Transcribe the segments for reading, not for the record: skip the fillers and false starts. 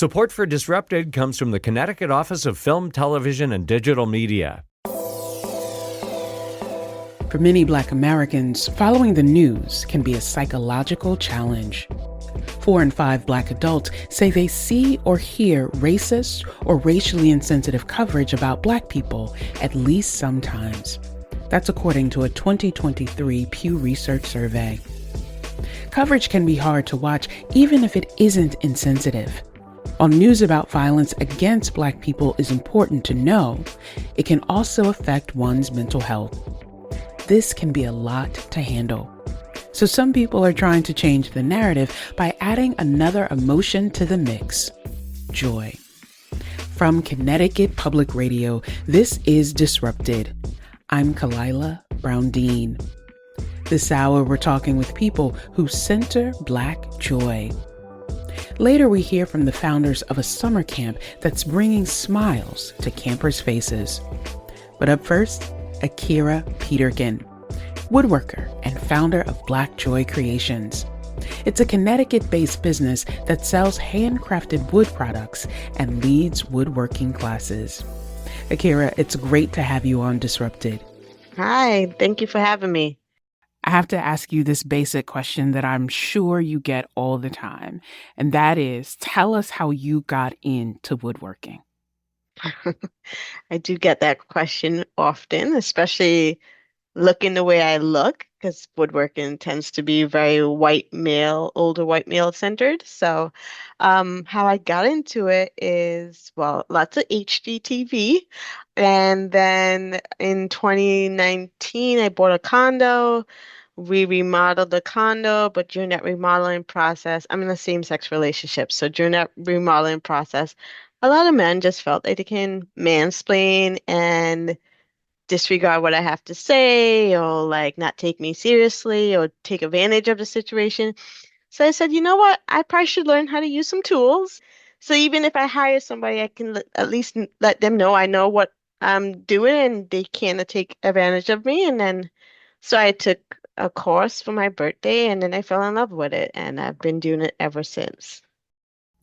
Support for Disrupted comes from the Connecticut Office of Film, Television, and Digital Media. For many Black Americans, following the news can be a psychological challenge. 4 in 5 Black adults say they see or hear racist or racially insensitive coverage about Black people at least sometimes. That's according to a 2023 Pew Research survey. Coverage can be hard to watch even if it isn't insensitive. While news about violence against Black people is important to know, it can also affect one's mental health. This can be a lot to handle. So some people are trying to change the narrative by adding another emotion to the mix: joy. From Connecticut Public Radio, this is Disrupted. I'm Kalila Brown-Dean. This hour, we're talking with people who center Black joy. Later, we hear from the founders of a summer camp that's bringing smiles to campers' faces. But up first, Akira Peterkin, woodworker and founder of Black Joy Creations. It's a Connecticut-based business that sells handcrafted wood products and leads woodworking classes. Akira, it's great to have you on Disrupted. Hi, thank you for having me. I have to ask you this basic question that I'm sure you get all the time, and that is, tell us how you got into woodworking. I do get that question often, especially looking the way I look, because woodworking tends to be very white male, older white male centered. So, how I got into it is, well, lots of HGTV. And then in 2019, I bought a condo. We remodeled the condo, but during that remodeling process, I'm in a same-sex relationship. So during that remodeling process, a lot of men just felt like they can mansplain and disregard what I have to say, or like not take me seriously, or take advantage of the situation. So I said, you know what? I probably should learn how to use some tools. So even if I hire somebody, I can at least let them know I know what I'm doing and they can't take advantage of me. And then, so I took a course for my birthday and then I fell in love with it. And I've been doing it ever since.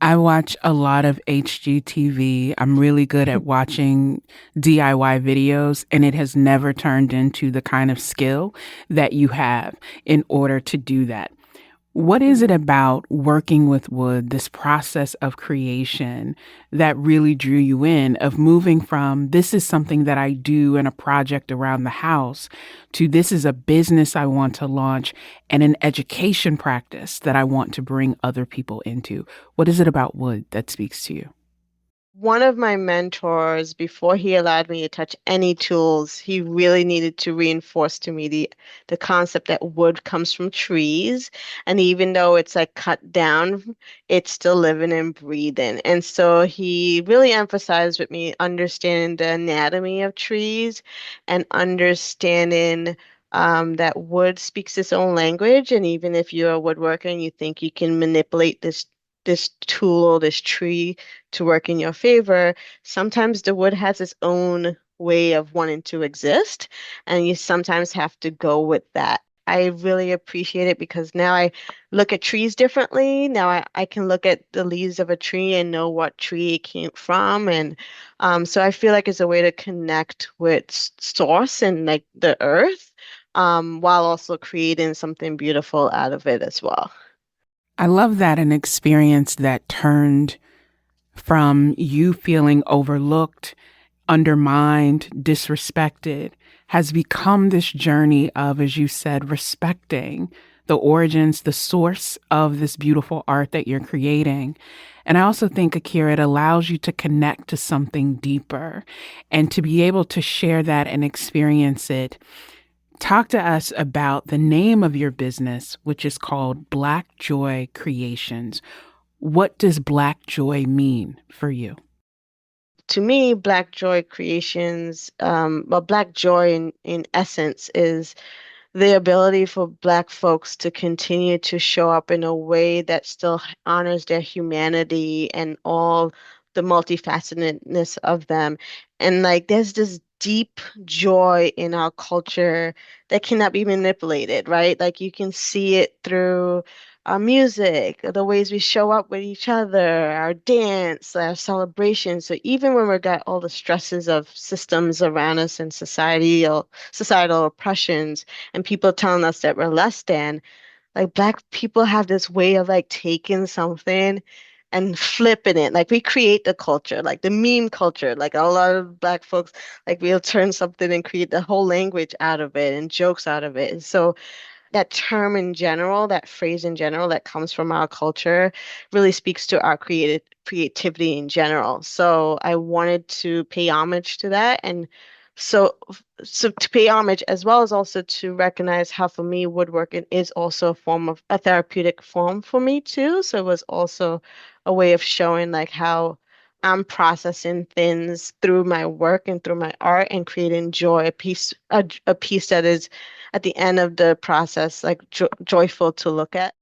I watch a lot of HGTV. I'm really good at watching DIY videos, and it has never turned into the kind of skill that you have in order to do that. What is it about working with wood, this process of creation, that really drew you in, of moving from this is something that I do in a project around the house to this is a business I want to launch and an education practice that I want to bring other people into? What is it about wood that speaks to you? One of my mentors, before he allowed me to touch any tools, he really needed to reinforce to me the concept that wood comes from trees. And even though it's like cut down, it's still living and breathing. And so he really emphasized with me understanding the anatomy of trees and understanding that wood speaks its own language. And even if you're a woodworker and you think you can manipulate this tool or this tree to work in your favor, sometimes the wood has its own way of wanting to exist, and you sometimes have to go with that. I really appreciate it because now I look at trees differently. Now I can look at the leaves of a tree and know what tree it came from. And so I feel like it's a way to connect with source and like the earth, while also creating something beautiful out of it as well. I love that an experience that turned from you feeling overlooked, undermined, disrespected, has become this journey of, as you said, respecting the origins, the source of this beautiful art that you're creating. And I also think, Akira, it allows you to connect to something deeper and to be able to share that and experience it. Talk to us about the name of your business, which is called Black Joy Creations. What does Black Joy mean for you? To me, Black Joy Creations, Black Joy in essence is the ability for Black folks to continue to show up in a way that still honors their humanity and all the multifacetedness of them. And like there's this deep joy in our culture that cannot be manipulated, right? Like you can see it through our music, the ways we show up with each other, our dance, our celebrations. So even when we got all the stresses of systems around us and societal oppressions and people telling us that we're less than, like Black people have this way of like taking something and flipping it. Like we create the culture, like the meme culture. Like a lot of Black folks, like we'll turn something and create the whole language out of it and jokes out of it. And so that term in general, that phrase in general that comes from our culture really speaks to our creativity in general. So I wanted to pay homage to that. And so so to pay homage as well as also to recognize how for me woodworking is also a form of a therapeutic form for me too. So it was also a way of showing like how I'm processing things through my work and through my art and creating joy, a piece that is at the end of the process, like joyful to look at.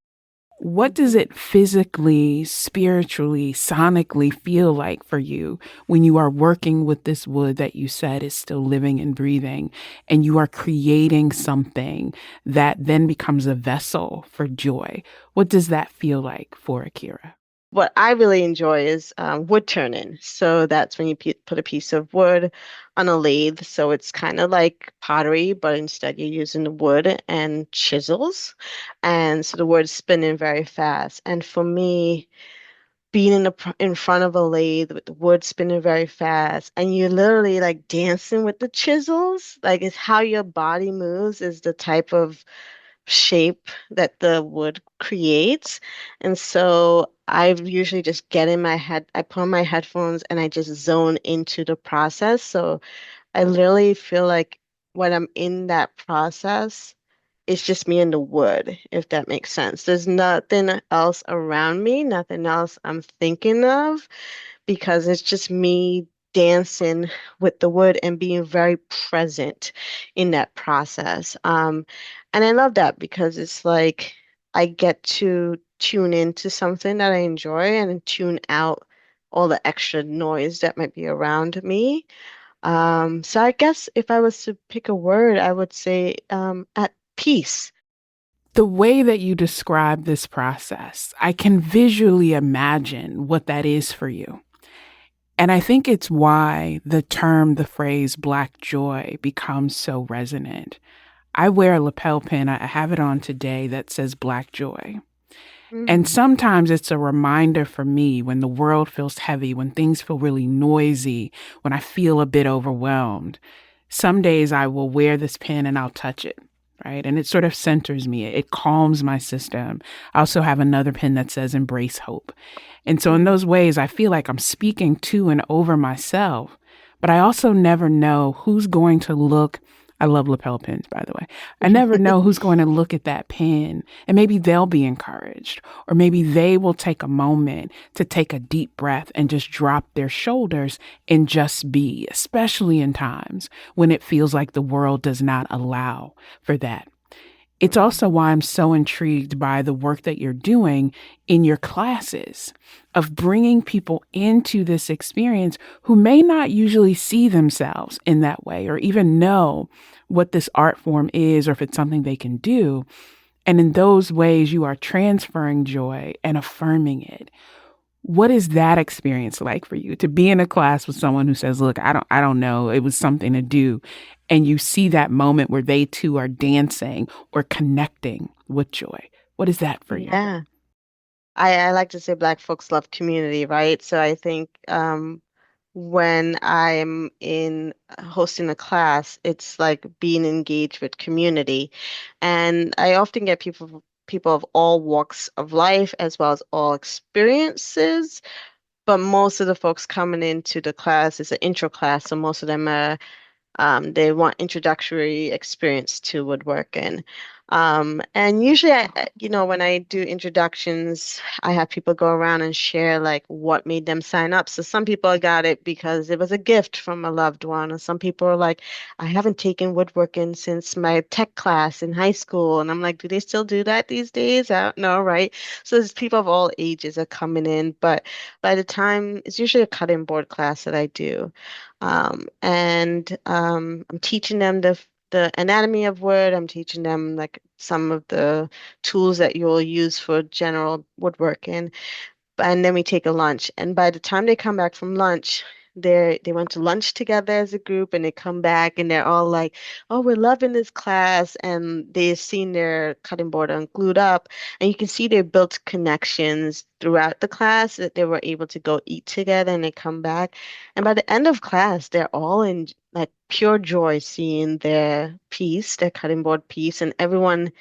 What does it physically, spiritually, sonically feel like for you when you are working with this wood that you said is still living and breathing, and you are creating something that then becomes a vessel for joy? What does that feel like for Akira? What I really enjoy is wood turning. So that's when you put a piece of wood on a lathe. So it's kind of like pottery, but instead you're using the wood and chisels. And so the wood's spinning very fast. And for me, being in front of a lathe with the wood spinning very fast, and you're literally like dancing with the chisels, like it's how your body moves is the type of shape that the wood creates. And so I usually just get in my head, I put on my headphones and I just zone into the process. So I literally feel like when I'm in that process, it's just me and the wood, if that makes sense. There's nothing else around me, nothing else I'm thinking of because it's just me dancing with the wood and being very present in that process. And I love that because it's like I get to tune into something that I enjoy and tune out all the extra noise that might be around me. So I guess if I was to pick a word, I would say at peace. The way that you describe this process, I can visually imagine what that is for you. And I think it's why the phrase Black joy becomes so resonant. I wear a lapel pin, I have it on today that says Black joy. And Mm, sometimes it's a reminder for me when the world feels heavy, when things feel really noisy, when I feel a bit overwhelmed. Some days I will wear this pin and I'll touch it, right? And it sort of centers me, it calms my system. I also have another pin that says embrace hope. And so, in mm. those ways, I feel like I'm speaking to and over myself, but I also never know who's going to look. I love lapel pins, by the way. I never know who's going to look at that pin and maybe they'll be encouraged, or maybe they will take a moment to take a deep breath and just drop their shoulders and just be, especially in times when it feels like the world does not allow for that. It's also why I'm so intrigued by the work that you're doing in your classes of bringing people into this experience who may not usually see themselves in that way or even know what this art form is or if it's something they can do. And in those ways, you are transferring joy and affirming it. What is that experience like for you to be in a class with someone who says, "Look, I don't know, it was something to do," and you see that moment where they too are dancing or connecting with joy? What is that for you? Yeah. I like to say Black folks love community, right? So I think when I'm in hosting a class, it's like being engaged with community. And I often get people of all walks of life as well as all experiences. But most of the folks coming into the class is an intro class, so most of them are they want introductory experience to woodworking. And usually when I do introductions, I have people go around and share like what made them sign up. So some people got it because it was a gift from a loved one, or some people are like, I haven't taken woodworking since my tech class in high school. And I'm like, do they still do that these days? I don't know, right? So there's people of all ages are coming in, but by the time it's usually a cutting board class that I do. And I'm teaching them the the anatomy of wood. I'm teaching them like some of the tools that you'll use for general woodworking. And then we take a lunch. And by the time they come back from lunch, they went to lunch together as a group, and they come back and they're all like, "Oh, we're loving this class," and they've seen their cutting board unglued up, and you can see they built connections throughout the class that they were able to go eat together, and they come back, and by the end of class, they're all in like pure joy seeing their piece, their cutting board piece, and everyone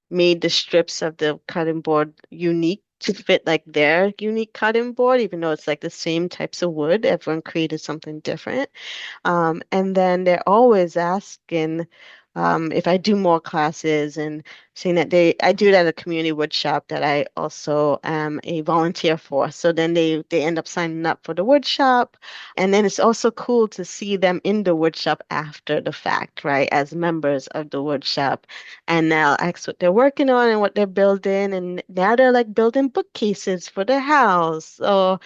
made the strips of the cutting board unique to fit like their unique cutting board, even though it's like the same types of wood. Everyone created something different. And then they're always asking if I do more classes and saying that I do it at a community wood shop that I also am a volunteer for. So then they end up signing up for the wood shop. And then it's also cool to see them in the wood shop after the fact, right? As members of the wood shop. And now ask what they're working on and what they're building. And now they're like building bookcases for their house or,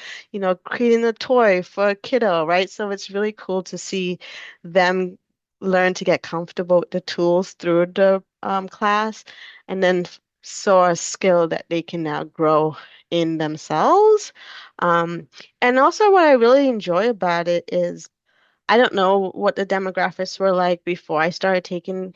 creating a toy for a kiddo, right? So it's really cool to see them learn to get comfortable with the tools through the class and then soar a skill that they can now grow in themselves. And also, what I really enjoy about it is I don't know what the demographics were like before I started teaching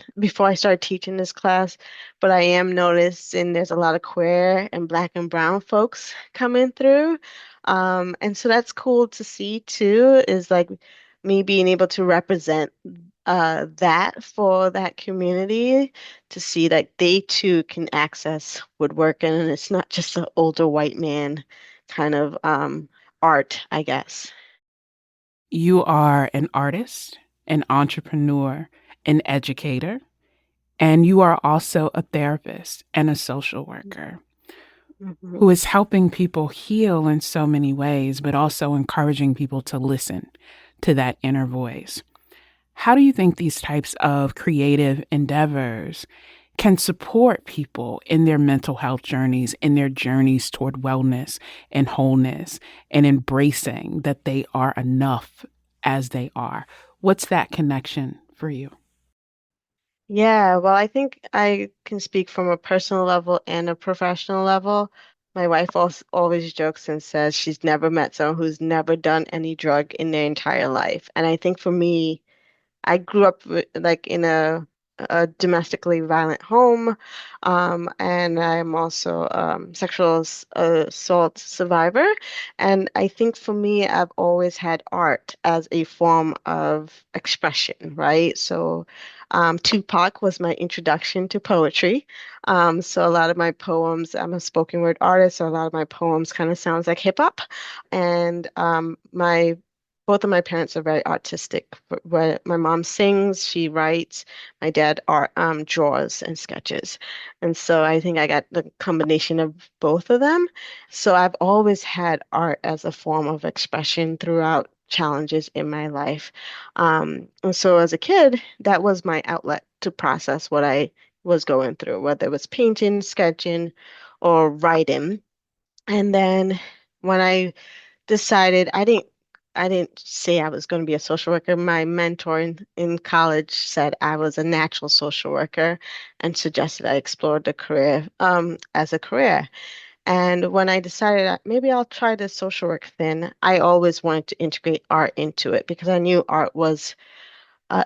this class, but I am noticing there's a lot of queer and black and brown folks coming through. And so that's cool to see too, is like me being able to represent that for that community to see that they too can access woodworking and it's not just an older white man kind of art, I guess. You are an artist, an entrepreneur, an educator, and you are also a therapist and a social worker Mhm. who is helping people heal in so many ways, but also encouraging people to listen to that inner voice. How do you think these types of creative endeavors can support people in their mental health journeys, in their journeys toward wellness and wholeness, and embracing that they are enough as they are? What's that connection for you? Yeah, well, I think I can speak from a personal level and a professional level. My wife also always jokes and says she's never met someone who's never done any drug in their entire life. And I think for me, I grew up like in a domestically violent home, and I'm also sexual assault survivor. And I think for me, I've always had art as a form of expression, right? So Tupac was my introduction to poetry. So a lot of my poems, I'm a spoken word artist, so a lot of my poems kind of sounds like hip hop. And my both of my parents are very artistic. Where my mom sings, she writes. My dad art draws and sketches, and so I think I got the combination of both of them. So I've always had art as a form of expression throughout challenges in my life. And so as a kid, that was my outlet to process what I was going through, whether it was painting, sketching, or writing. And then when I decided I didn't say I was going to be a social worker. My mentor in college said I was a natural social worker and suggested I explore the career as a career. And when I decided that maybe I'll try the social work thing, I always wanted to integrate art into it because I knew art was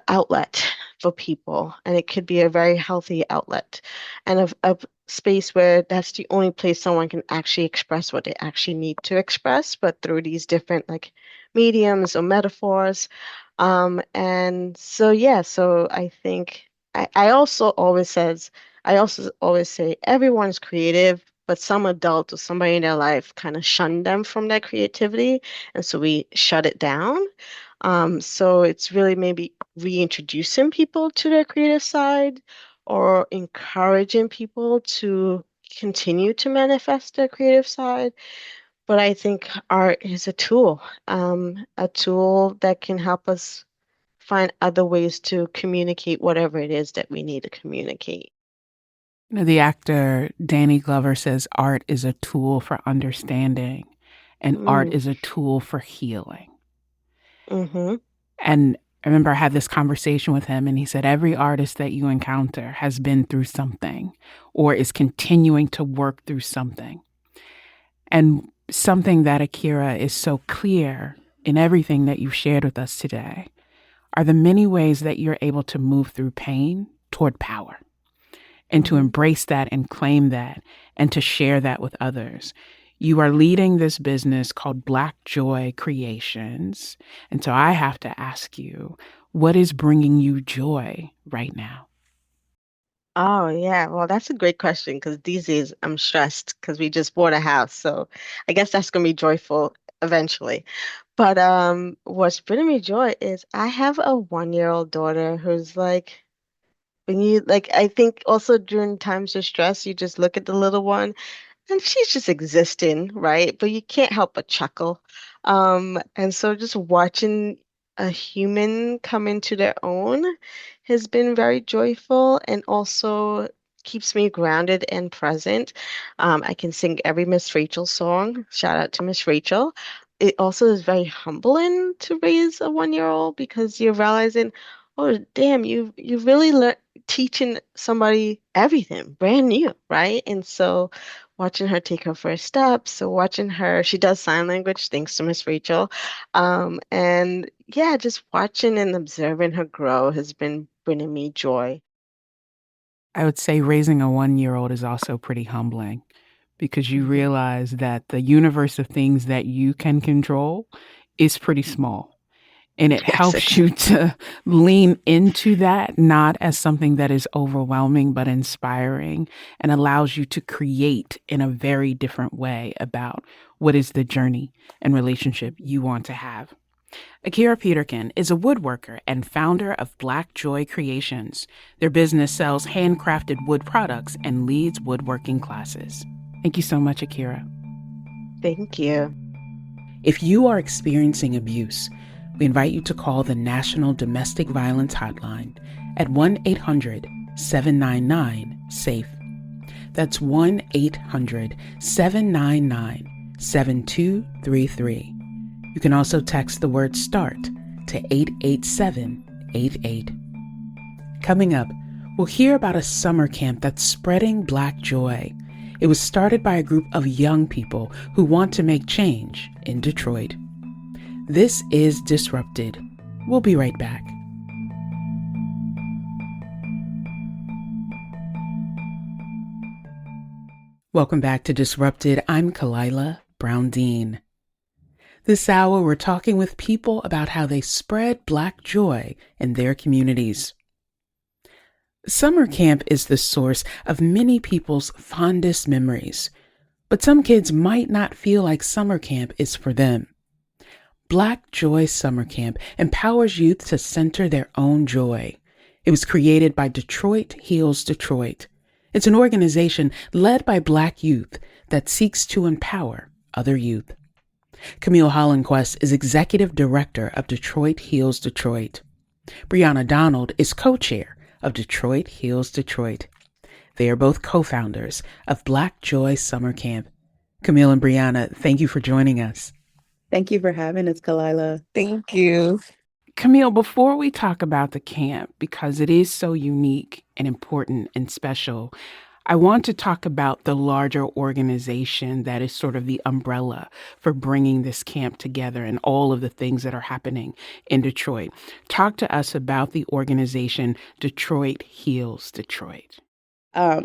outlet for people, and it could be a very healthy outlet and a space where that's the only place someone can actually express what they actually need to express, but through these different like mediums or metaphors. And so yeah, so I think I also always say everyone's creative, but some adult or somebody in their life kind of shun them from their creativity, and so we shut it down. So it's really maybe reintroducing people to their creative side or encouraging people to continue to manifest their creative side. But I think art is a tool that can help us find other ways to communicate whatever it is that we need to communicate. The actor Danny Glover says art is a tool for understanding and art Mm, is a tool for healing. mm-hmm. And I remember I had this conversation with him, and he said, every artist that you encounter has been through something or is continuing to work through something. And something that, Akira, is so clear in everything that you've shared with us today are the many ways that you're able to move through pain toward power and to Hmm. embrace that and claim that and to share that with others. You are leading this business called Black Joy Creations. And so I have to ask you, what is bringing you joy right now? Oh, yeah. Well, that's a great question because these days I'm stressed because we just bought a house. So I guess that's gonna be joyful eventually. But what's bringing me joy is I have a 1-year-old daughter who's like when you like I think also during times of stress, you just look at the little one and she's just existing, right? But you can't help but chuckle. And so just watching a human come into their own has been very joyful and also keeps me grounded and present. I can sing every Miss Rachel song. Shout out to Miss Rachel. It also is very humbling to raise a 1-year-old because you're realizing, oh damn, you really learn teaching somebody everything brand new, right? And so watching her take her first steps. So watching her, she does sign language, thanks to Miss Rachel. And yeah, just watching and observing her grow has been bringing me joy. I would say raising a 1-year-old is also pretty humbling because you Hmm. realize that the universe of things that you can control is pretty small. And it Yes, helps you to lean into that, not as something that is overwhelming, but inspiring, and allows you to create in a very different way about what is the journey and relationship you want to have. Akira Peterkin is a woodworker and founder of Black Joy Creations. Their business sells handcrafted wood products and leads woodworking classes. Thank you so much, Akira. thank you. If you are experiencing abuse, we invite you to call the National Domestic Violence Hotline at 1-800-799-SAFE. That's 1-800-799-7233. You can also text the word START to 88788. Coming up, we'll hear about a summer camp that's spreading Black joy. It was started by a group of young people who want to make change in Detroit. This is Disrupted. We'll be right back. Welcome back to Disrupted. I'm Kalila Brown Dean. This hour, we're talking with people about how they spread Black joy in their communities. Summer camp is the source of many people's fondest memories, but some kids might not feel like summer camp is for them. Black Joy Summer Camp empowers youth to center their own joy. It was created by Detroit Heals Detroit. It's an organization led by Black youth that seeks to empower other youth. Camille Hollenquist is executive director of Detroit Heals Detroit. Brianna Donald is co-chair of Detroit Heals Detroit. They are both co-founders of Black Joy Summer Camp. Camille and Brianna, thank you for joining us. Thank you for having us, Kalila. Thank you. Camille, before we talk about the camp, because it is so unique and important and special, I want to talk about the larger organization that is sort of the umbrella for bringing this camp together and all of the things that are happening in Detroit. Talk to us about the organization Detroit Heals Detroit.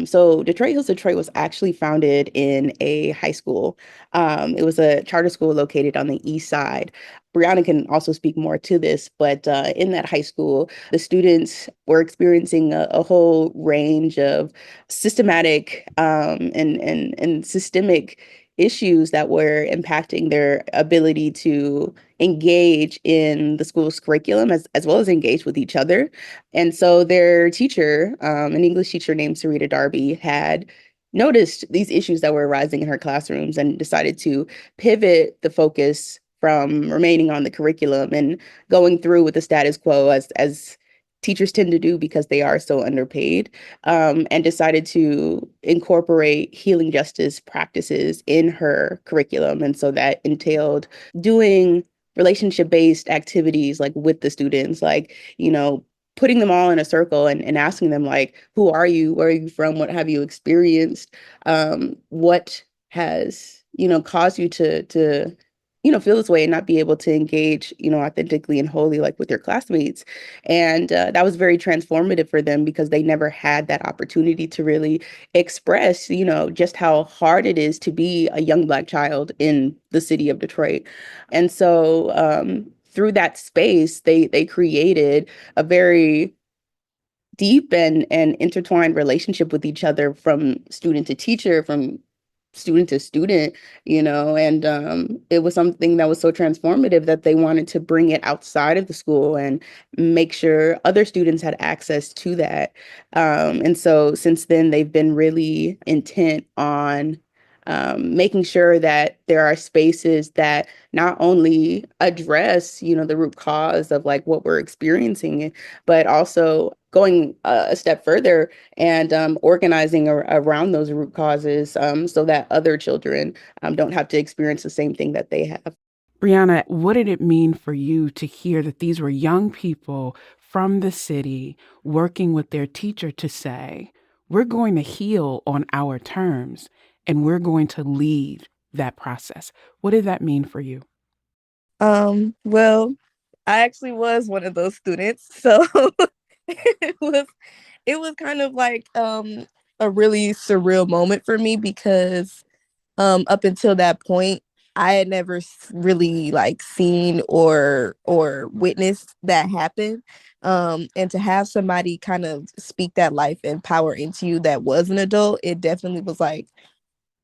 So Detroit Hills Detroit was actually founded in a high school. It was a charter school located on the east side. Brianna can also speak more to this, but in that high school, the students were experiencing a whole range of systematic and systemic issues that were impacting their ability to engage in the school's curriculum as well as engage with each other. And so their teacher, an English teacher named Sarita Darby, had noticed these issues that were arising in her classrooms and decided to pivot the focus from remaining on the curriculum and going through with the status quo as teachers tend to do because they are so underpaid, and decided to incorporate healing justice practices in her curriculum. And so that entailed doing relationship-based activities like with the students, like, putting them all in a circle and asking them like, who are you? Where are you from? What have you experienced? What has, caused you to feel this way and not be able to engage, authentically and wholly like with your classmates. And that was very transformative for them because they never had that opportunity to really express, just how hard it is to be a young Black child in the city of Detroit. And so through that space, they created a very deep and intertwined relationship with each other, from student to teacher, from student to student, and it was something that was so transformative that they wanted to bring it outside of the school and make sure other students had access to that. And so since then, they've been really intent on making sure that there are spaces that not only address, the root cause of like what we're experiencing, but also going a step further and organizing around those root causes, so that other children don't have to experience the same thing that they have. Brianna, what did it mean for you to hear that these were young people from the city working with their teacher to say, we're going to heal on our terms and we're going to lead that process? What did that mean for you? Well, I actually was one of those students, so it was it was kind of like a really surreal moment for me because up until that point I had never really like seen or witnessed that happen. And to have somebody kind of speak that life and power into you that was an adult, it definitely was like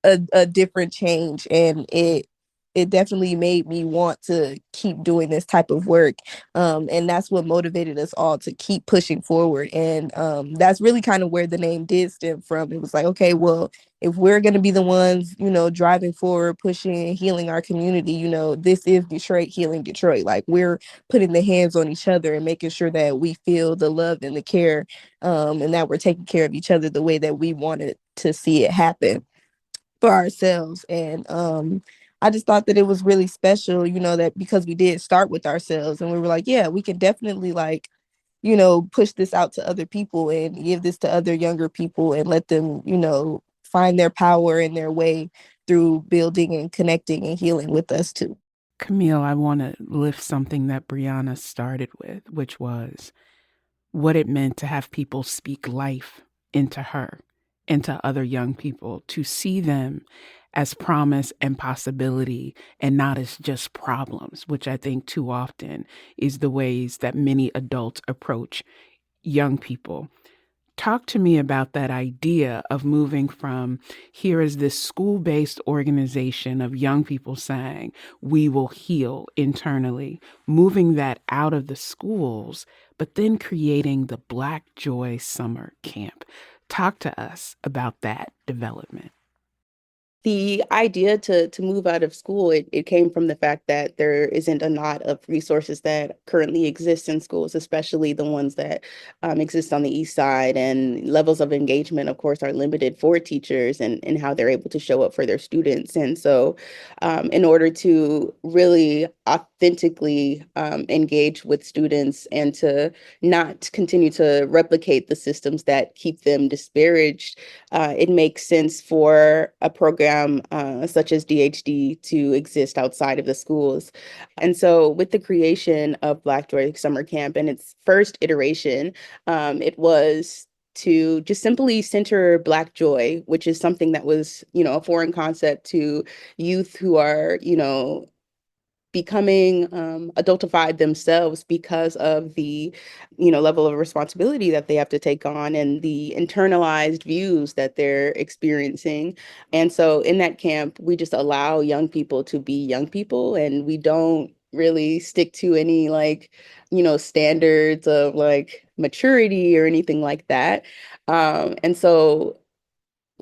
a different change, and it definitely made me want to keep doing this type of work. And that's what motivated us all to keep pushing forward. And that's really kind of where the name did stem from. It was like, okay, well, if we're going to be the ones, driving forward, pushing and healing our community, this is Detroit healing Detroit. Like, we're putting the hands on each other and making sure that we feel the love and the care, and that we're taking care of each other the way that we wanted to see it happen for ourselves. And I just thought that it was really special, that because we did start with ourselves and we were like, yeah, we can definitely like, push this out to other people and give this to other younger people and let them, find their power and their way through building and connecting and healing with us too. Camille, I want to lift something that Brianna started with, which was what it meant to have people speak life into her, into other young people, to see them as promise and possibility and not as just problems, which I think too often is the ways that many adults approach young people. Talk to me about that idea of moving from here is this school-based organization of young people saying, we will heal internally, moving that out of the schools, but then creating the Black Joy Summer Camp. Talk to us about that development. The idea to move out of school, it came from the fact that there isn't a lot of resources that currently exist in schools, especially the ones that exist on the East Side. And levels of engagement, of course, are limited for teachers and how they're able to show up for their students. And so in order to really authentically engage with students and to not continue to replicate the systems that keep them disparaged, it makes sense for a program such as DHD to exist outside of the schools. And so with the creation of Black Joy Summer Camp and its first iteration, it was to just simply center Black joy, which is something that was, a foreign concept to youth who are, becoming adultified themselves because of the level of responsibility that they have to take on and the internalized views that they're experiencing. And so in that camp, we just allow young people to be young people, and we don't really stick to any like standards of like maturity or anything like that. And so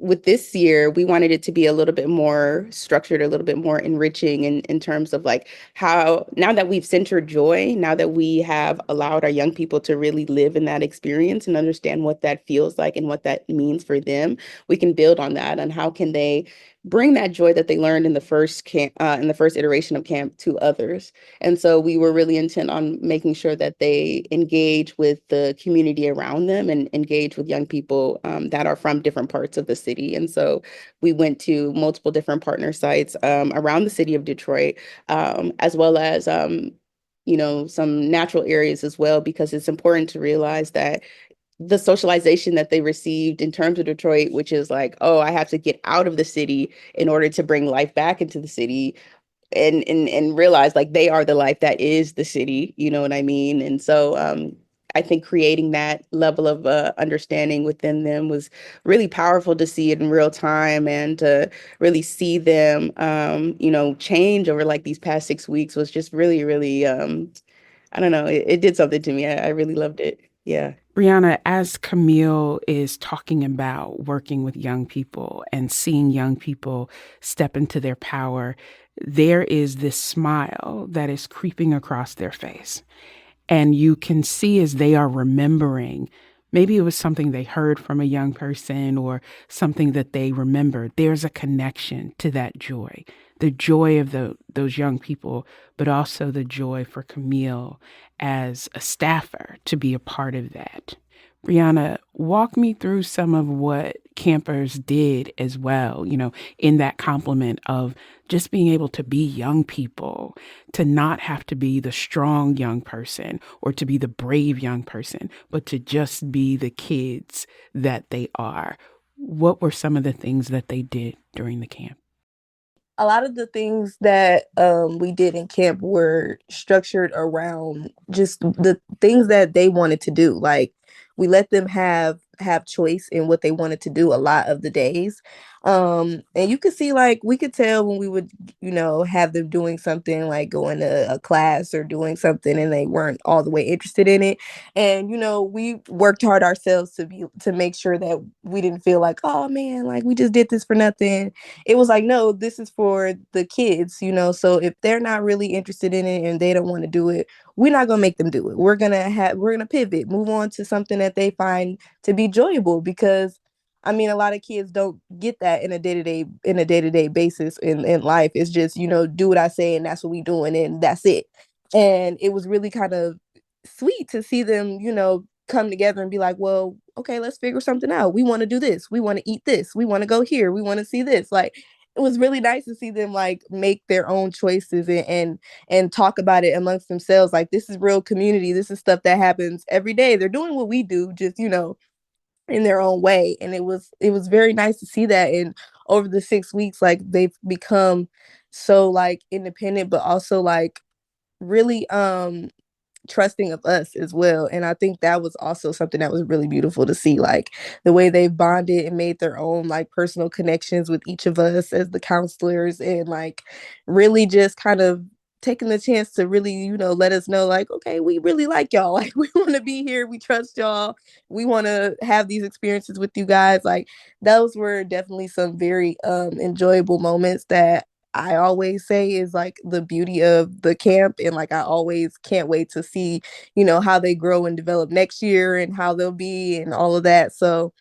with this year, we wanted it to be a little bit more structured, a little bit more enriching in terms of like how, now that we've centered joy, now that we have allowed our young people to really live in that experience and understand what that feels like and what that means for them, we can build on that. And how can they bring that joy that they learned in the first camp, in the first iteration of camp to others. And so we were really intent on making sure that they engage with the community around them and engage with young people that are from different parts of the city. And so we went to multiple different partner sites around the city of Detroit, as well as some natural areas as well, because it's important to realize that the socialization that they received in terms of Detroit, which is like, oh, I have to get out of the city in order to bring life back into the city, and realize like they are the life that is the city, you know what I mean? And so I think creating that level of understanding within them was really powerful to see it in real time, and to really see them change over like these past 6 weeks was just really, really I don't know, it did something to me. I really loved it. Yeah. Brianna, as Camille is talking about working with young people and seeing young people step into their power, there is this smile that is creeping across their face. And you can see as they are remembering, maybe it was something they heard from a young person or something that they remembered. There's a connection to that joy, the joy of those young people, but also the joy for Camille as a staffer to be a part of that. Brianna, walk me through some of what campers did as well, in that complement of just being able to be young people, to not have to be the strong young person or to be the brave young person, but to just be the kids that they are. What were some of the things that they did during the camp? A lot of the things that we did in camp were structured around just the things that they wanted to do. Like, we let them have choice in what they wanted to do a lot of the days. And you could see, like, we could tell when we would, have them doing something like going to a class or doing something and they weren't all the way interested in it. And, we worked hard ourselves to make sure that we didn't feel like, oh man, like we just did this for nothing. It was like, no, this is for the kids, so if they're not really interested in it and they don't want to do it, we're not going to make them do it. We're going to pivot, move on to something that they find to be enjoyable, because I mean, a lot of kids don't get that in a day-to-day basis in life. It's just, do what I say and that's what we doing and that's it. And it was really kind of sweet to see them, come together and be like, well, okay, let's figure something out. We want to do this. We want to eat this. We want to go here. We want to see this. Like, it was really nice to see them like make their own choices and talk about it amongst themselves. Like, this is real community. This is stuff that happens every day. They're doing what we do, just, in their own way. And it was very nice to see that. And over the 6 weeks, like, they've become so like independent, but also like really trusting of us as well. And I think that was also something that was really beautiful to see, like the way they bonded and made their own like personal connections with each of us as the counselors, and like really just kind of taking the chance to really, let us know like, okay, we really like y'all. Like, we want to be here. We trust y'all. We want to have these experiences with you guys. Like, those were definitely some very enjoyable moments that I always say is like the beauty of the camp. And like, I always can't wait to see, how they grow and develop next year and how they'll be and all of that. So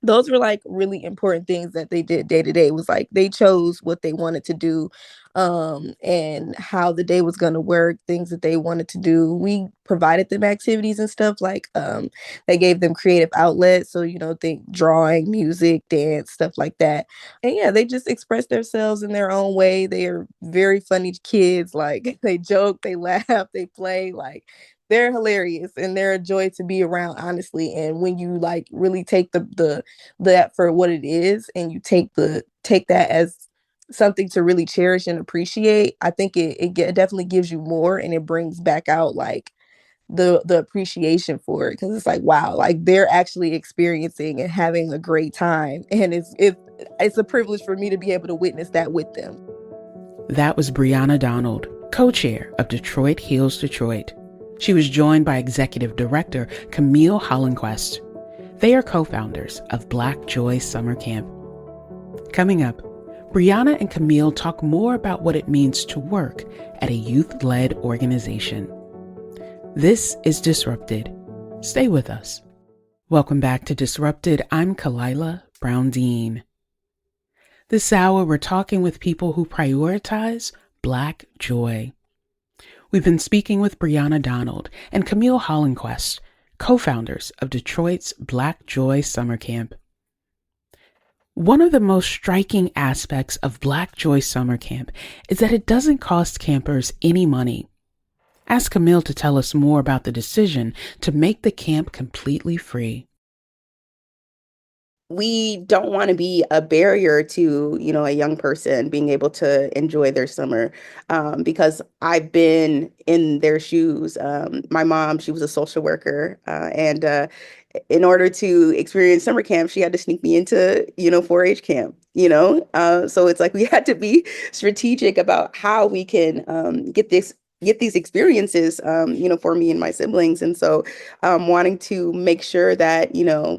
those were like really important things that they did day to day. Was like they chose what they wanted to do, and how the day was going to work, things that they wanted to do. We provided them activities and stuff, like they gave them creative outlets, so think drawing, music, dance, stuff like that. And yeah, they just express themselves in their own way. They are very funny kids. Like, they joke, they laugh, they play. Like, they're hilarious and they're a joy to be around, honestly. And when you like really take the that for what it is, and you take that as something to really cherish and appreciate, I think it definitely gives you more, and it brings back out like the appreciation for it, because it's like, wow, like they're actually experiencing and having a great time, and it's a privilege for me to be able to witness that with them. That was Brianna Donald, co-chair of Detroit Heals Detroit. She was joined by Executive Director Camille Hollenquist. They are co-founders of Black Joy Summer Camp. Coming up, Brianna and Camille talk more about what it means to work at a youth-led organization. This is Disrupted. Stay with us. Welcome back to Disrupted. I'm Kalila Brown-Dean. This hour, we're talking with people who prioritize Black joy. We've been speaking with Brianna Donald and Camille Hollenquist, co-founders of Detroit's Black Joy Summer Camp. One of the most striking aspects of Black Joy Summer Camp is that it doesn't cost campers any money. Ask Camille to tell us more about the decision to make the camp completely free. We don't want to be a barrier to, a young person being able to enjoy their summer, because I've been in their shoes. My mom, she was a social worker, and in order to experience summer camp, she had to sneak me into, 4-H camp, so it's like we had to be strategic about how we can get these experiences, for me and my siblings. And so wanting to make sure that,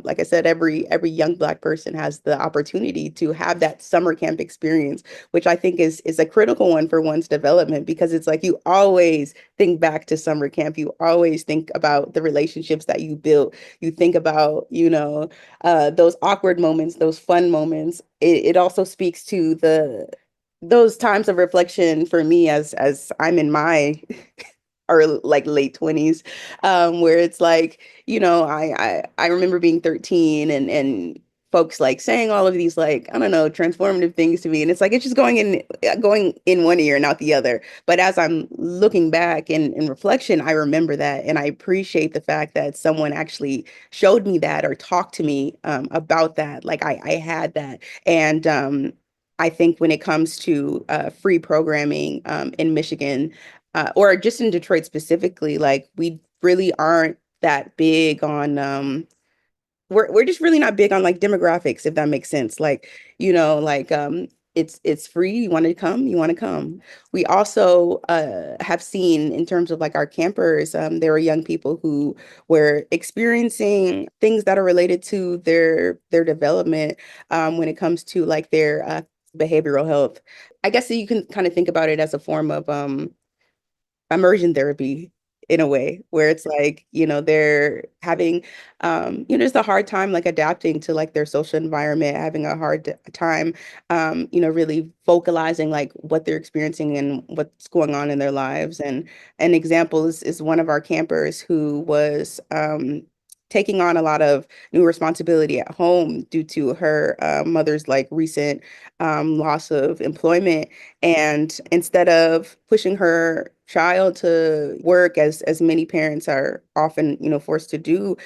like I said, every young Black person has the opportunity to have that summer camp experience, which I think is a critical one for one's development, because it's like you always think back to summer camp. You always think about the relationships that you built. You think about, those awkward moments, those fun moments. It also speaks to those times of reflection for me as I'm in my or like late 20s, where it's like, I remember being 13 and folks like saying all of these, like, I don't know, transformative things to me. And it's like, it's just going in one ear and out the other. But as I'm looking back in reflection, I remember that. And I appreciate the fact that someone actually showed me that or talked to me about that. Like I had that. And I think when it comes to free programming in Michigan, or just in Detroit specifically, like we really aren't that big on we're just really not big on like demographics, if that makes sense. Like, it's free. You want to come, you want to come. We also have seen in terms of like our campers, there are young people who were experiencing things that are related to their development when it comes to like their behavioral health. I guess that you can kind of think about it as a form of immersion therapy in a way, where it's like, they're having just a hard time like adapting to like their social environment, having a hard time really vocalizing like what they're experiencing and what's going on in their lives. And an example is one of our campers who was taking on a lot of new responsibility at home due to her mother's like recent loss of employment. And instead of pushing her child to work, as many parents are often, forced to do,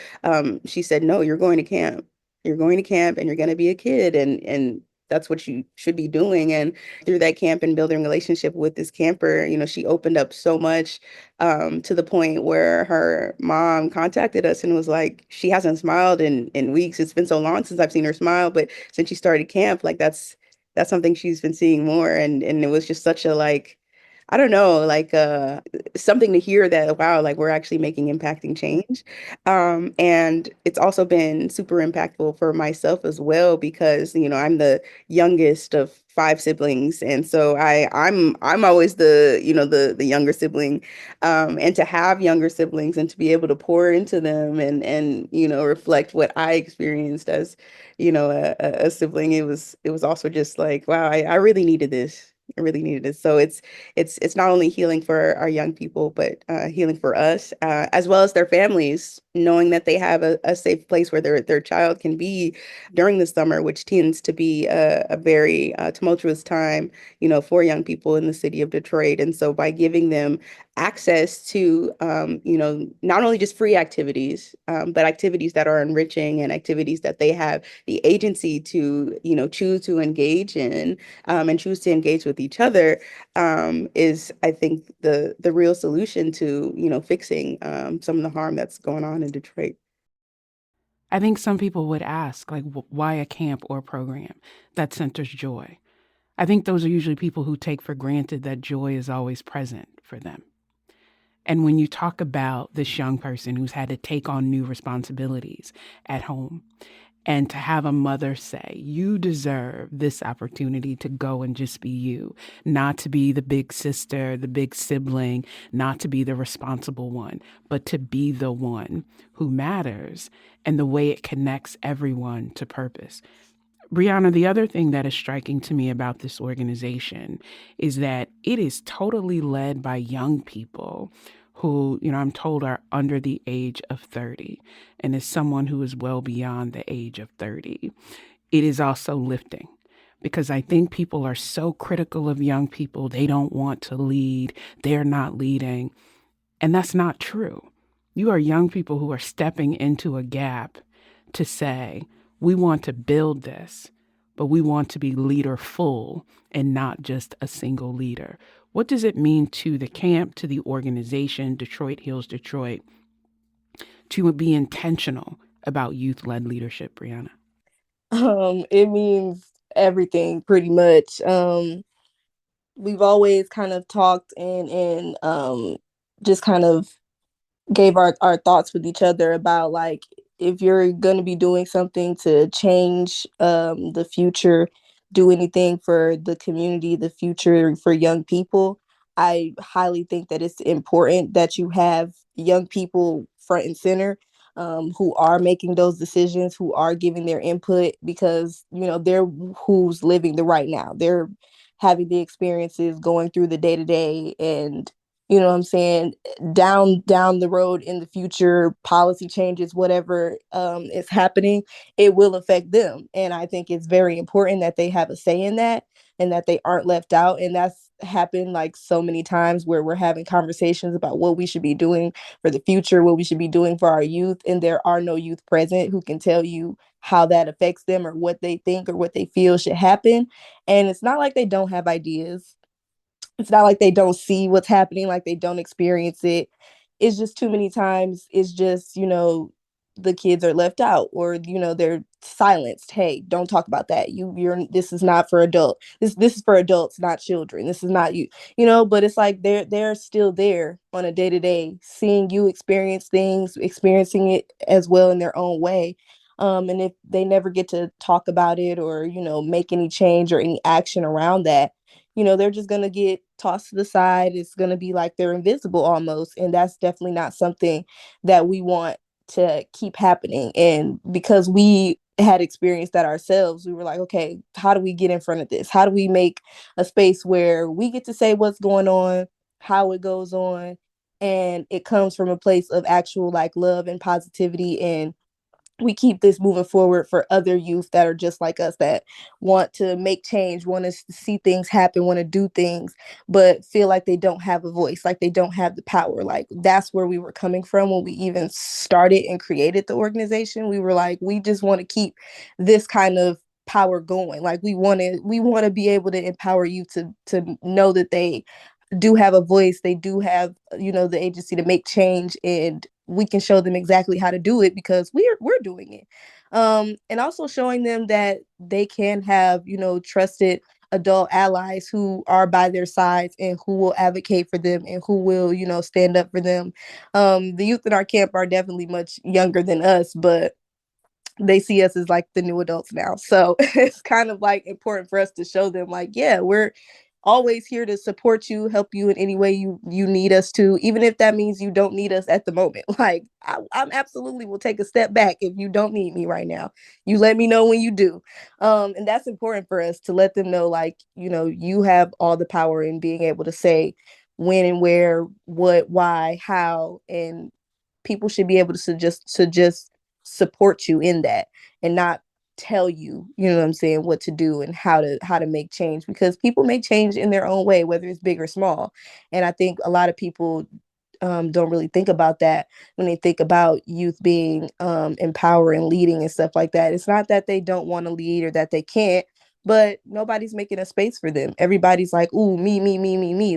she said, "No, you're going to camp. You're going to camp, and you're going to be a kid, and that's what you should be doing." And through that camp and building a relationship with this camper, she opened up so much, to the point where her mom contacted us and was like, she hasn't smiled in weeks. It's been so long since I've seen her smile, but since she started camp, like that's something she's been seeing more. And it was just such a like, I don't know, like something to hear that, wow, like we're actually making impacting change. And it's also been super impactful for myself as well, because, I'm the youngest of 5 siblings. And so I'm always the younger sibling. And to have younger siblings and to be able to pour into them and reflect what I experienced as, a sibling, it was also just like, wow, I really needed this. I really needed it. So it's not only healing for our young people, but healing for us, as well as their families, knowing that they have a safe place where their child can be during the summer, which tends to be a very tumultuous time, for young people in the city of Detroit. And so by giving them access to, not only just free activities, but activities that are enriching and activities that they have the agency to, choose to engage in, and choose to engage with each other, is, I think, the real solution to, fixing some of the harm that's going on in Detroit. I think some people would ask, like, why a camp or program that centers joy? I think those are usually people who take for granted that joy is always present for them. And when you talk about this young person who's had to take on new responsibilities at home, and to have a mother say, you deserve this opportunity to go and just be you, not to be the big sister, the big sibling, not to be the responsible one, but to be the one who matters, and the way it connects everyone to purpose. Brianna, the other thing that is striking to me about this organization is that it is totally led by young people who, I'm told are under the age of 30. And as someone who is well beyond the age of 30, it is also lifting because I think people are so critical of young people. They don't want to lead, they're not leading. And that's not true. You are young people who are stepping into a gap to say, we want to build this, but we want to be leaderful and not just a single leader. What does it mean to the camp, to the organization, Detroit Heals Detroit, to be intentional about youth-led leadership, Brianna? It means everything pretty much. We've always kind of talked and just kind of gave our thoughts with each other about like if you're going to be doing something to change the future, do anything for the community, the future for young people. I highly think that it's important that you have young people front and center, who are making those decisions, who are giving their input, because they're who's living the right now. They're having the experiences, going through the day to day, and what I'm saying, down the road in the future, policy changes, whatever is happening, it will affect them. And I think it's very important that they have a say in that and that they aren't left out. And that's happened like so many times where we're having conversations about what we should be doing for the future, what we should be doing for our youth, and there are no youth present who can tell you how that affects them or what they think or what they feel should happen. And it's not like they don't have ideas. It's not like they don't see what's happening, like they don't experience it. It's just too many times it's just, the kids are left out, or they're silenced. Hey, don't talk about that. You're This is not for adult. This is for adults, not children. This is not you. But it's like they're still there on a day-to-day, seeing you experience things, experiencing it as well in their own way. And if they never get to talk about it or make any change or any action around that, they're just going to get tossed to the side. It's going to be like they're invisible almost. And that's definitely not something that we want to keep happening. And because we had experienced that ourselves, we were like, okay, how do we get in front of this? How do we make a space where we get to say what's going on, how it goes on, and it comes from a place of actual like love and positivity, and we keep this moving forward for other youth that are just like us, that want to make change, want to see things happen, want to do things, but feel like they don't have a voice, like they don't have the power. Like that's where we were coming from when we even started and created the organization. We were like, we just want to keep this kind of power going. Like we want to be able to empower you to know that they do have a voice, they do have the agency to make change, and we can show them exactly how to do it because we're doing it. And also showing them that they can have trusted adult allies who are by their sides and who will advocate for them and who will stand up for them. The youth in our camp are definitely much younger than us, but they see us as like the new adults now. So it's kind of like important for us to show them like, yeah, we're always here to support you, help you in any way you need us to, even if that means you don't need us at the moment. Like I'm absolutely will take a step back if you don't need me right now. You let me know when you do. And that's important for us to let them know, like, you have all the power in being able to say when and where, what, why, how, and people should be able to just support you in that and not tell you, what I'm saying, what to do and how to make change, because people make change in their own way, whether it's big or small. And I think a lot of people don't really think about that when they think about youth being empowering, leading and stuff like that. It's not that they don't want to lead or that they can't, but nobody's making a space for them. Everybody's like, ooh, me.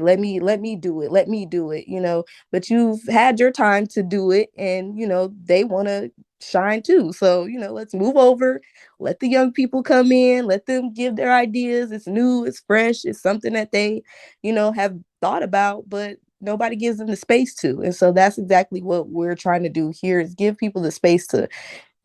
Let me do it. Let me do it, but you've had your time to do it, and they want to shine too. So, let's move over, let the young people come in, let them give their ideas. It's new, it's fresh, it's something that they, have thought about, but nobody gives them the space to. And so that's exactly what we're trying to do here, is give people the space to,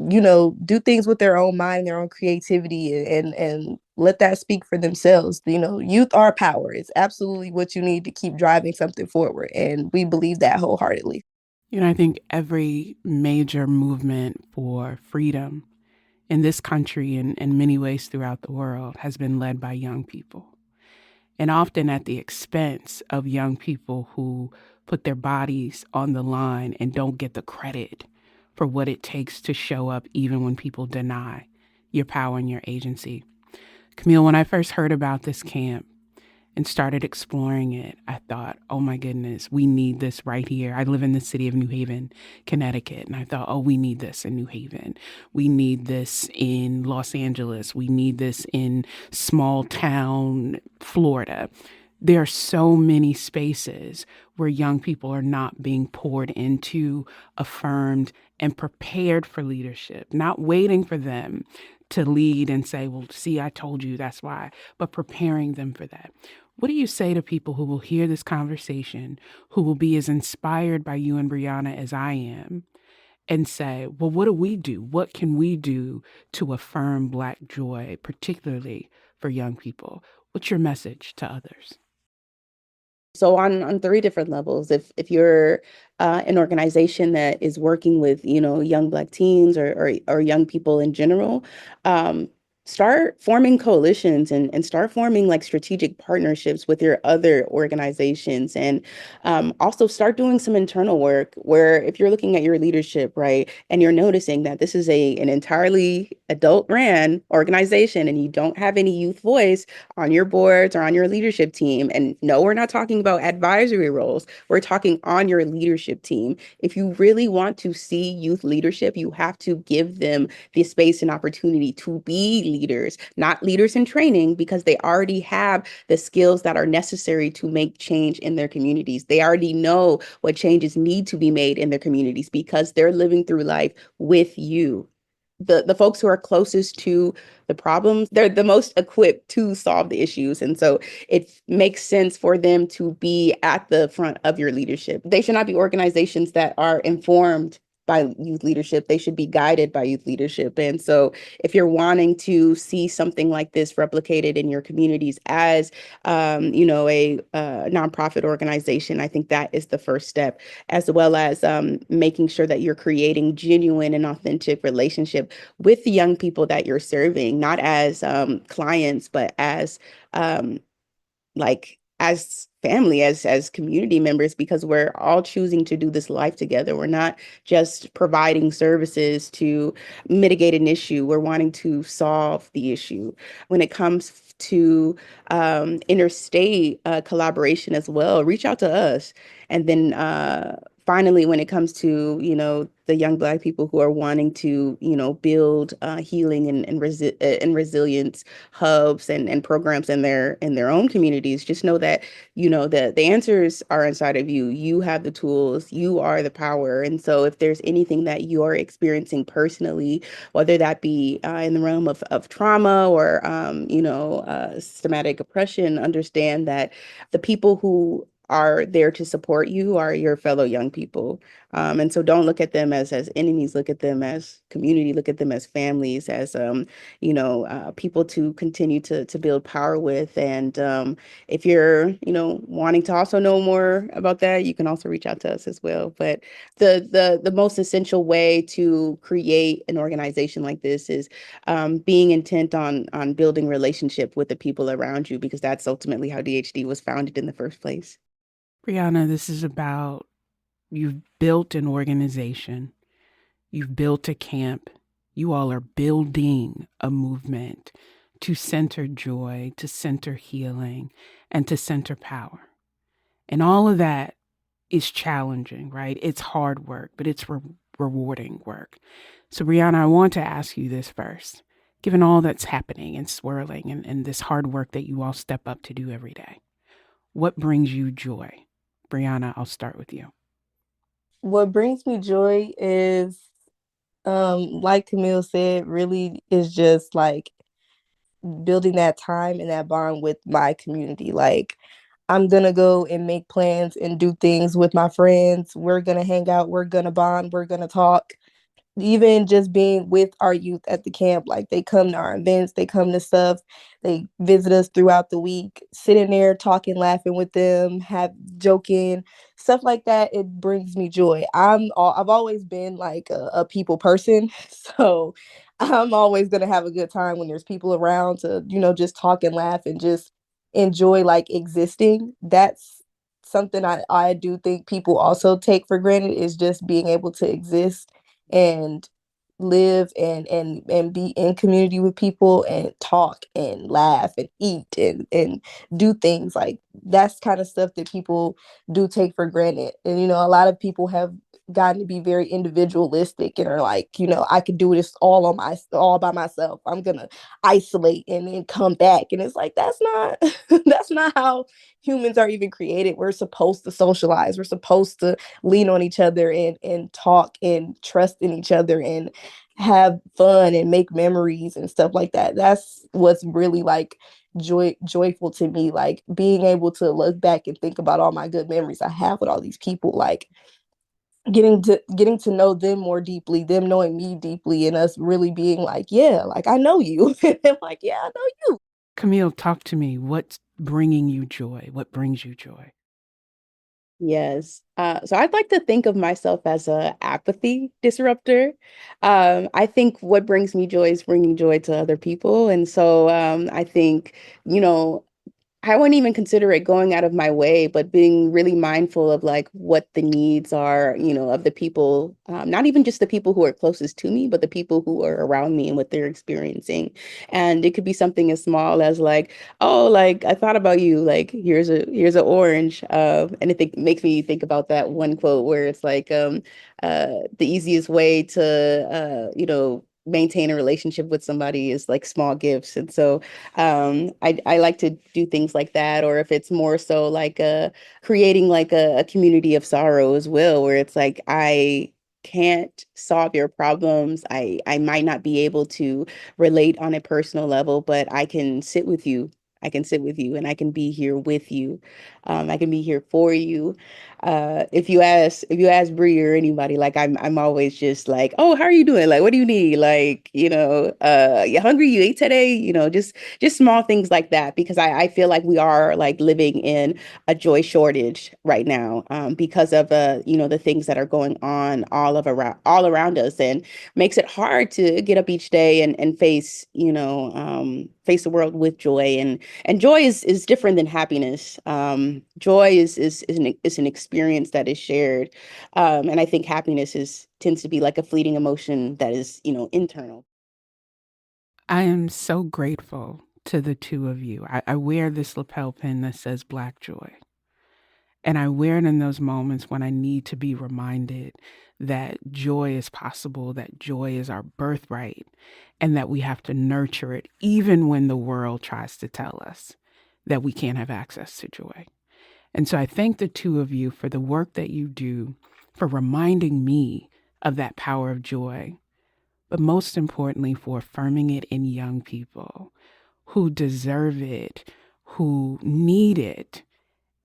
do things with their own mind, their own creativity, and let that speak for themselves. Youth are power. It's absolutely what you need to keep driving something forward. And we believe that wholeheartedly. I think every major movement for freedom in this country and in many ways throughout the world has been led by young people, and often at the expense of young people who put their bodies on the line and don't get the credit for what it takes to show up even when people deny your power and your agency. Camille, when I first heard about this camp and started exploring it, I thought, oh my goodness, we need this right here. I live in the city of New Haven, Connecticut, and I thought, oh, we need this in New Haven. We need this in Los Angeles. We need this in small town Florida. There are so many spaces where young people are not being poured into, affirmed, and prepared for leadership, not waiting for them to lead and say, well, see, I told you that's why, but preparing them for that. What do you say to people who will hear this conversation, who will be as inspired by you and Brianna as I am, and say, well, what do we do? What can we do to affirm Black joy, particularly for young people? What's your message to others? So on three different levels, if you're an organization that is working with, young Black teens or young people in general, um, start forming coalitions and start forming like strategic partnerships with your other organizations, and also start doing some internal work where if you're looking at your leadership, right, and you're noticing that this is an entirely adult ran organization and you don't have any youth voice on your boards or on your leadership team. And no, we're not talking about advisory roles. We're talking on your leadership team. If you really want to see youth leadership, you have to give them the space and opportunity to be leaders, not leaders in training, because they already have the skills that are necessary to make change in their communities. They already know what changes need to be made in their communities because they're living through life with you. The folks who are closest to the problems, they're the most equipped to solve the issues. And so it makes sense for them to be at the front of your leadership. They should not be organizations that are informed by youth leadership. They should be guided by youth leadership. And so if you're wanting to see something like this replicated in your communities as, a nonprofit organization, I think that is the first step, as well as making sure that you're creating genuine and authentic relationship with the young people that you're serving, not as clients, but as as family, as community members, because we're all choosing to do this life together. We're not just providing services to mitigate an issue. We're wanting to solve the issue. When it comes to interstate collaboration as well, reach out to us. And then finally, when it comes to, the young Black people who are wanting to, build healing and resilience hubs and programs in their own communities, just know that, the answers are inside of you. You have the tools, you are the power. And so if there's anything that you're experiencing personally, whether that be in the realm of trauma or, systematic oppression, understand that the people who are there to support you are your fellow young people. And so don't look at them as enemies, look at them as community, look at them as families, as, people to continue to build power with. And if you're, wanting to also know more about that, you can also reach out to us as well. But the most essential way to create an organization like this is being intent on building relationship with the people around you, because that's ultimately how DHD was founded in the first place. Brianna, this is about you've built an organization, you've built a camp, you all are building a movement to center joy, to center healing, and to center power. And all of that is challenging, right? It's hard work, but it's rewarding work. So, Brianna, I want to ask you this first. Given all that's happening and swirling and this hard work that you all step up to do every day, what brings you joy? Brianna, I'll start with you. What brings me joy is, like Camille said, really is just like building that time and that bond with my community. Like, I'm gonna go and make plans and do things with my friends. We're gonna hang out, we're gonna bond, we're gonna talk. even just being with our youth at the camp, like they come to our events, they come to stuff, they visit us throughout the week, sitting there talking, laughing with them, have joking, stuff like that. It brings me joy. I've always been like a people person, so I'm always gonna have a good time when there's people around to, just talk and laugh and just enjoy like existing. That's something I do think people also take for granted, is just being able to exist and live and be in community with people and talk and laugh and eat and do things. Like, that's kind of stuff that people do take for granted. And a lot of people have gotten to be very individualistic and are like, I could do this all by myself. I'm gonna isolate and then come back. And it's like, that's not that's not how humans are even created. We're supposed to socialize. We're supposed to lean on each other and talk and trust in each other and have fun and make memories and stuff like that. That's what's really like joyful to me, like being able to look back and think about all my good memories I have with all these people, like getting to know them more deeply, them knowing me deeply, and us really being like, yeah, like I know you. And I'm like, yeah, I know you. Camille, talk to me. What's bringing you joy? What brings you joy? Yes. So I'd like to think of myself as a apathy disruptor. I think what brings me joy is bringing joy to other people. And so I think, you know, I wouldn't even consider it going out of my way, but being really mindful of like what the needs are, of the people, not even just the people who are closest to me, but the people who are around me and what they're experiencing. And it could be something as small as like, oh, like I thought about you, like here's an orange. And makes me think about that one quote where it's like, the easiest way to, maintain a relationship with somebody is like small gifts. And so I like to do things like that. Or if it's more so like creating like a community of sorrow as well, where it's like I can't solve your problems. I might not be able to relate on a personal level, but I can sit with you. I can sit with you and I can be here with you. I can be here for you. If you ask Bree or anybody, like I'm always just like, oh, how are you doing? Like, what do you need? Like, you hungry? You ate today? Just small things like that, because I feel like we are like living in a joy shortage right now, because of the things that are going on all around us, and makes it hard to get up each day and face face the world with joy. And joy is different than happiness. Joy is an experience that is shared, and I think happiness tends to be like a fleeting emotion that is internal. I am so grateful to the two of you. I wear this lapel pin that says Black Joy. And I wear it in those moments when I need to be reminded that joy is possible, that joy is our birthright, and that we have to nurture it even when the world tries to tell us that we can't have access to joy. And so I thank the two of you for the work that you do, for reminding me of that power of joy, but most importantly, for affirming it in young people who deserve it, who need it,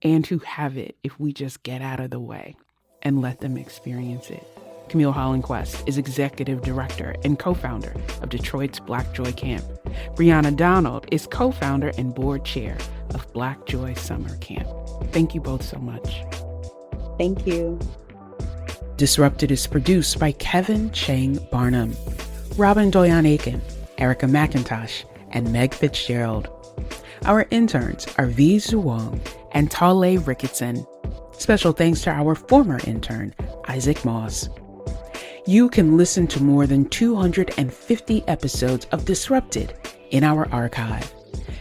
and who have it if we just get out of the way and let them experience it. Camille Hollenquist is executive director and co-founder of Detroit's Black Joy Camp. Brianna Donald is co-founder and board chair of Black Joy Summer Camp. Thank you both so much. Thank you. Disrupted is produced by Kevin Chang Barnum, Robin Doyon Aiken, Erica McIntosh, and Meg Fitzgerald. Our interns are V. Duong and Talei Ricketson. Special thanks to our former intern, Isaac Moss. You can listen to more than 250 episodes of Disrupted in our archive.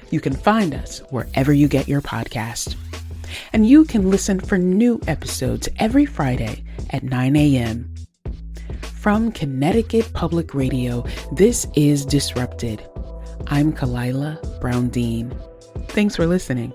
You can find us wherever you get your podcast. And you can listen for new episodes every Friday at 9 a.m. From Connecticut Public Radio, this is Disrupted. I'm Kalila Brown Dean. Thanks for listening.